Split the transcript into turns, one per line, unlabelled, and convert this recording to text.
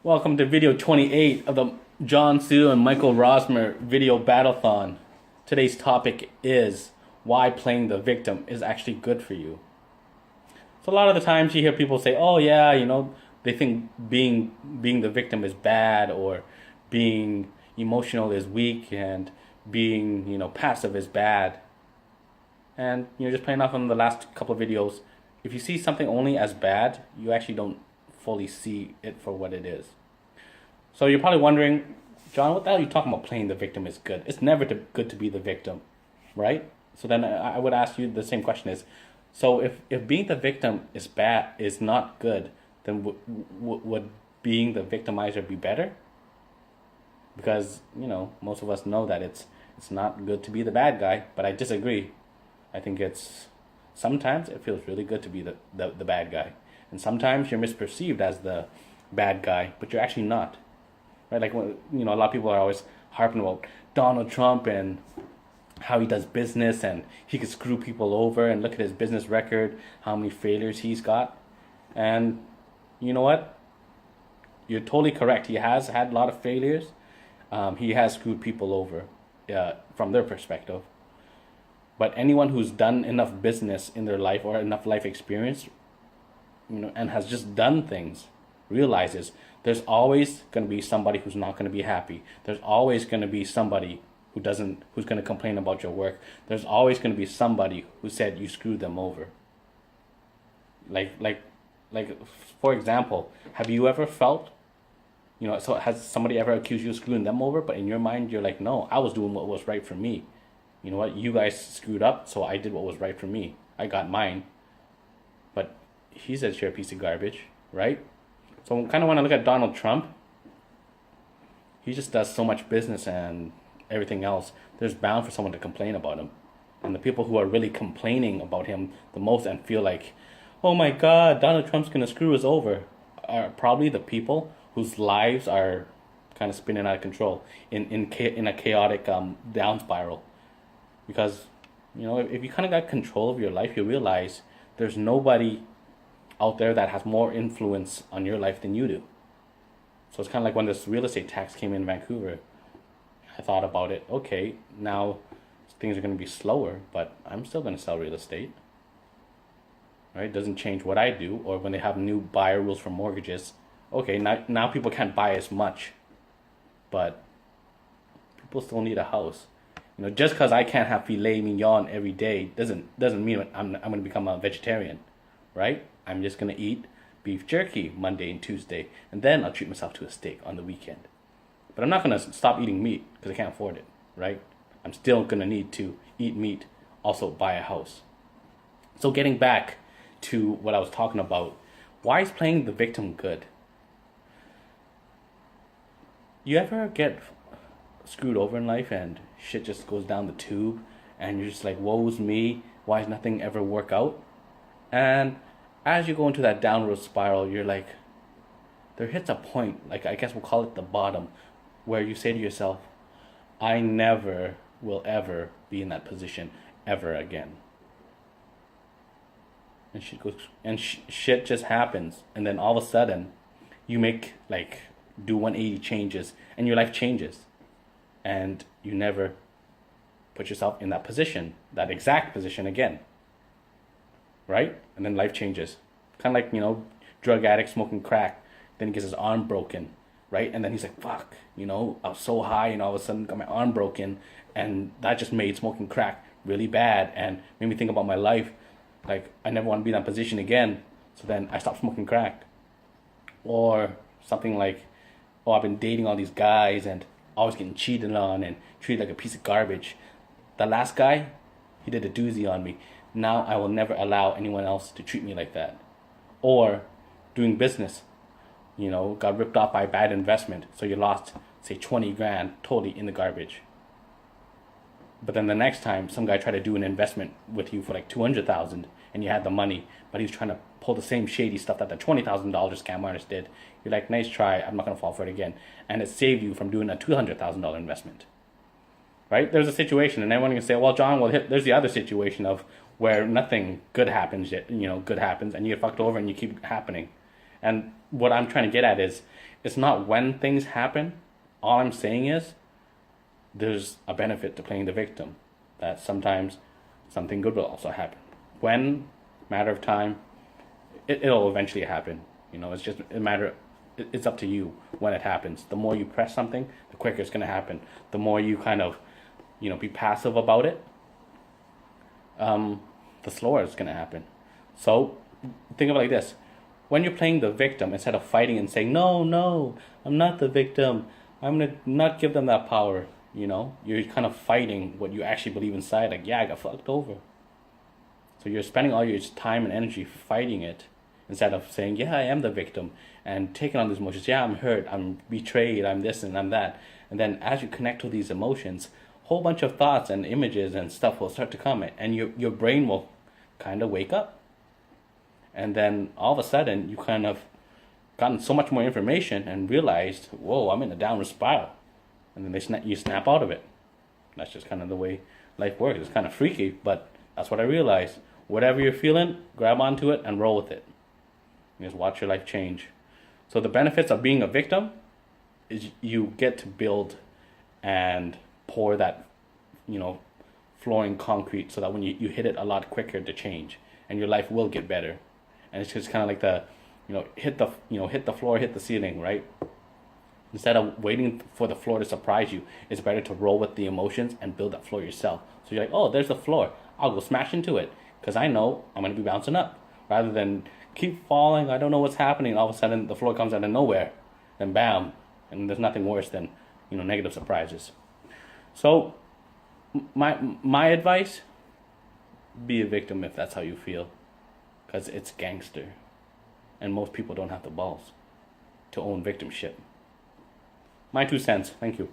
Welcome to video 28 of the John Su and Michael Rosmer video battlethon. Today's topic is why playing the victim is actually good for you. So a lot of the times you hear people say, "Oh yeah, they think being the victim is bad, or being emotional is weak, and being, passive is bad." And just playing off on the last couple of videos, if you see something only as bad, you actually don't fully see it for what it is. So you're probably wondering, John, what the hell are you talking about playing the victim is good? It's never good to be the victim, right? So then I would ask you the same question is, so if being the victim is bad, is not good, then would being the victimizer be better? Because, most of us know that it's not good to be the bad guy, but I disagree. I think sometimes it feels really good to be the bad guy. And sometimes you're misperceived as the bad guy, but you're actually not. Right? Like, a lot of people are always harping about Donald Trump and how he does business and he could screw people over, and look at his business record, how many failures he's got. And you know what? You're totally correct. He has had a lot of failures. He has screwed people over from their perspective. But anyone who's done enough business in their life or enough life experience, and has just done things, realizes there's always going to be somebody who's not going to be happy. There's always going to be somebody who's going to complain about your work. There's always going to be somebody who said you screwed them over. Like, for example, have you ever felt, so has somebody ever accused you of screwing them over, but in your mind you're like, no, I was doing what was right for me. You know what? You guys screwed up, so I did what was right for me. I got mine. But he's a sheer piece of garbage, right? So I kind of want to look at Donald Trump. He just does so much business and everything else. There's bound for someone to complain about him. And the people who are really complaining about him the most and feel like, oh my God, Donald Trump's going to screw us over, are probably the people whose lives are kind of spinning out of control in a chaotic down spiral. Because, if you kind of got control of your life, you realize there's nobody out there that has more influence on your life than you do. So it's kind of like when this real estate tax came in Vancouver, I thought about it. Okay, now things are going to be slower, but I'm still going to sell real estate. Right? It doesn't change what I do. Or when they have new buyer rules for mortgages, okay, now people can't buy as much, but people still need a house. Just because I can't have filet mignon every day doesn't mean I'm going to become a vegetarian, right? I'm just going to eat beef jerky Monday and Tuesday, and then I'll treat myself to a steak on the weekend. But I'm not going to stop eating meat because I can't afford it, right? I'm still going to need to eat meat, also buy a house. So getting back to what I was talking about, why is playing the victim good? You ever get screwed over in life and shit just goes down the tube and you're just like, woe's me, why does nothing ever work out? And as you go into that downward spiral, you're like, there hits a point, like I guess we'll call it the bottom, where you say to yourself, I never will ever be in that position ever again. And shit goes, and shit just happens, and then all of a sudden you do 180 changes and your life changes. And you never put yourself in that position, that exact position again. Right? And then life changes. Kind of like, drug addict smoking crack. Then he gets his arm broken. Right? And then he's like, fuck, I was so high and all of a sudden got my arm broken. And that just made smoking crack really bad and made me think about my life. Like, I never want to be in that position again. So then I stopped smoking crack. Or something like, oh, I've been dating all these guys and always getting cheated on and treated like a piece of garbage. The last guy, he did a doozy on me. Now I will never allow anyone else to treat me like that. Or doing business, got ripped off by a bad investment, so you lost, say, 20 grand totally in the garbage. But then the next time some guy tried to do an investment with you for like 200,000 and you had the money, but he was trying to pull the same shady stuff that the $20,000 scam artist did. You're like, nice try, I'm not going to fall for it again. And it saved you from doing a $200,000 investment. Right? There's a situation, and everyone can say, well, John, there's the other situation of where nothing good happens, and you get fucked over and you keep happening. And what I'm trying to get at is, it's not when things happen. All I'm saying is, there's a benefit to playing the victim. That sometimes something good will also happen. When, matter of time, it'll eventually happen. It's just a matter. It's up to you when it happens. The more you press something, the quicker it's gonna happen. The more you kind of, be passive about it, the slower it's gonna happen. So think of it like this: when you're playing the victim, instead of fighting and saying, "No, no, I'm not the victim. I'm gonna not give them that power." You're kind of fighting what you actually believe inside. Like, yeah, I got fucked over. So you're spending all your time and energy fighting it, instead of saying, yeah, I am the victim, and taking on these emotions. Yeah, I'm hurt, I'm betrayed, I'm this and I'm that. And then as you connect to these emotions, a whole bunch of thoughts and images and stuff will start to come, and your brain will kind of wake up. And then all of a sudden, you kind of gotten so much more information and realized, whoa, I'm in a downward spiral. And then you snap out of it. That's just kind of the way life works. It's kind of freaky, but that's what I realized. Whatever you're feeling, grab onto it and roll with it. Just watch your life change. So the benefits of being a victim is you get to build and pour that, flooring concrete, so that when you hit it a lot quicker to change, and your life will get better. And it's just kind of like hit the floor, hit the ceiling, right? Instead of waiting for the floor to surprise you, it's better to roll with the emotions and build that floor yourself. So you're like, oh, there's the floor. I'll go smash into it because I know I'm going to be bouncing up. Rather than keep falling, I don't know what's happening. All of a sudden, the floor comes out of nowhere. Then bam. And there's nothing worse than, negative surprises. So my advice, be a victim if that's how you feel. Because it's gangster. And most people don't have the balls to own victimship. My 2 cents. Thank you.